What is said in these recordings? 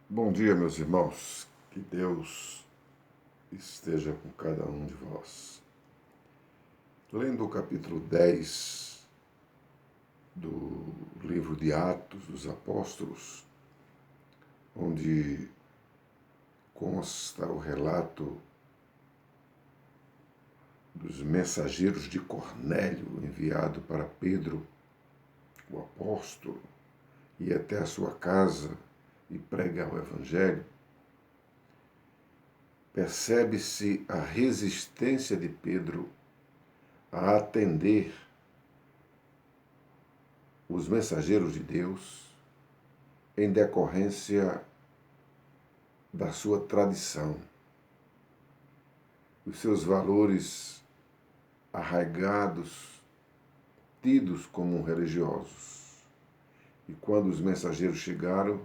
Bom dia, meus irmãos. Que Deus esteja com cada um de vós. Lendo o capítulo 10 do livro de Atos dos Apóstolos, onde consta o relato dos mensageiros de Cornélio enviado para Pedro, o apóstolo, ir até a sua casa e pregar o Evangelho, percebe-se a resistência de Pedro a atender os mensageiros de Deus em decorrência da sua tradição, os seus valores arraigados, tidos como religiosos. E quando os mensageiros chegaram,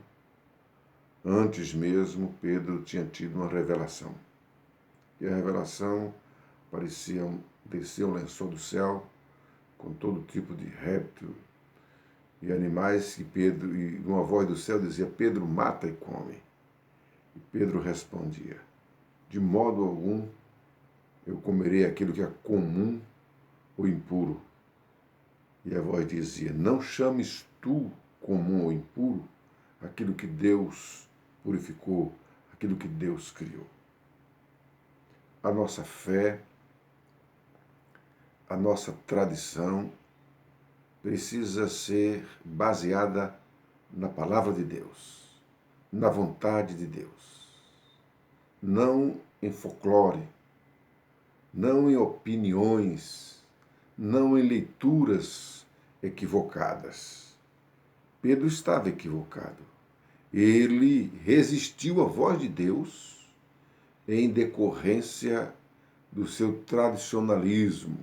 antes mesmo Pedro tinha tido uma revelação. E a revelação descia um lençol do céu com todo tipo de réptil e animais e uma voz do céu dizia: Pedro, mata e come. E Pedro respondia: de modo algum eu comerei aquilo que é comum ou impuro. E a voz dizia: não chames tu comum ou impuro aquilo que Deus purificou, aquilo que Deus criou. A nossa fé, a nossa tradição precisa ser baseada na palavra de Deus, na vontade de Deus, não em folclore, não em opiniões, não em leituras equivocadas. Pedro estava equivocado. Ele resistiu à voz de Deus em decorrência do seu tradicionalismo,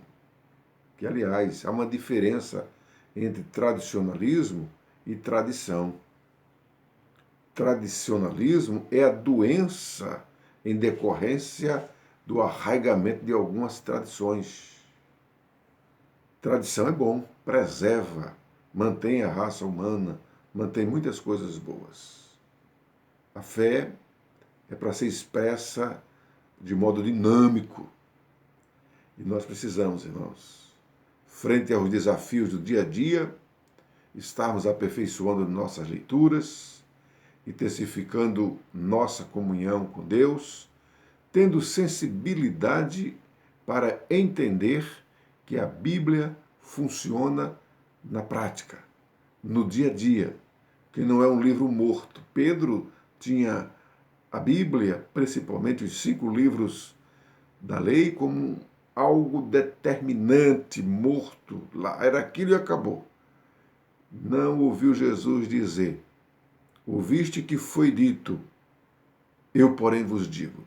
que, aliás, há uma diferença entre tradicionalismo e tradição. Tradicionalismo é a doença em decorrência do arraigamento de algumas tradições. Tradição é bom, preserva, mantém a raça humana, mantém muitas coisas boas. A fé é para ser expressa de modo dinâmico. E nós precisamos, irmãos, frente aos desafios do dia a dia, estarmos aperfeiçoando nossas leituras, intensificando nossa comunhão com Deus, tendo sensibilidade para entender que a Bíblia funciona na prática, no dia a dia, que não é um livro morto. Pedro tinha a Bíblia, principalmente os 5 livros da lei, como algo determinante, morto lá. Era aquilo e acabou. Não ouviu Jesus dizer: ouviste que foi dito, eu, porém, vos digo.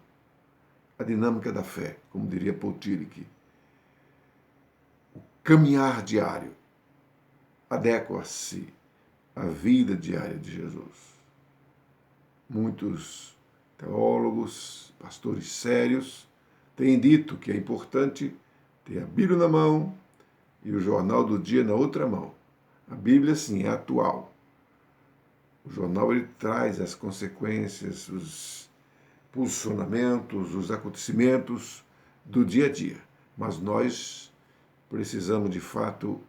A dinâmica da fé, como diria Paul Tillich. O caminhar diário adequa-se à vida diária de Jesus. Muitos teólogos, pastores sérios, têm dito que é importante ter a Bíblia na mão e o jornal do dia na outra mão. A Bíblia, sim, é atual. O jornal ele traz as consequências, os posicionamentos, os acontecimentos do dia a dia. Mas nós precisamos, de fato,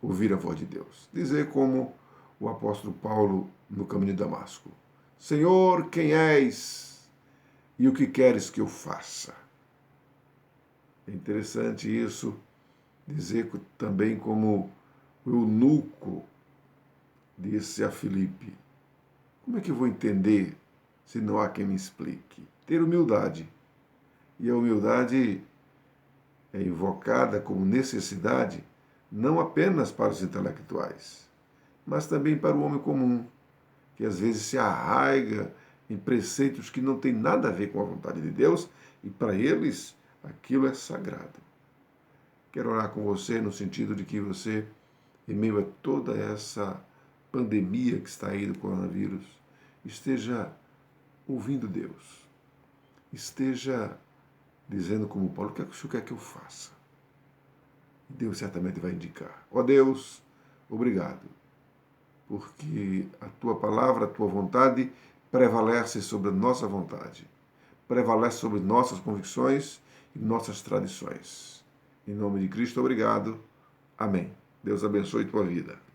ouvir a voz de Deus. Dizer como o apóstolo Paulo no caminho de Damasco: Senhor, quem és e o que queres que eu faça? É interessante isso, dizer também como o eunuco disse a Filipe: como é que eu vou entender se não há quem me explique? Ter humildade. E a humildade é invocada como necessidade não apenas para os intelectuais, mas também para o homem comum, que às vezes se arraiga em preceitos que não têm nada a ver com a vontade de Deus e para eles aquilo é sagrado. Quero orar com você no sentido de que você, em meio a toda essa pandemia que está aí do coronavírus, esteja ouvindo Deus, esteja dizendo como Paulo: o que é que o Senhor quer que eu faça? E Deus certamente vai indicar: ó Deus, obrigado, porque a tua palavra, a tua vontade prevalece sobre a nossa vontade, prevalece sobre nossas convicções e nossas tradições. Em nome de Cristo, obrigado. Amém. Deus abençoe tua vida.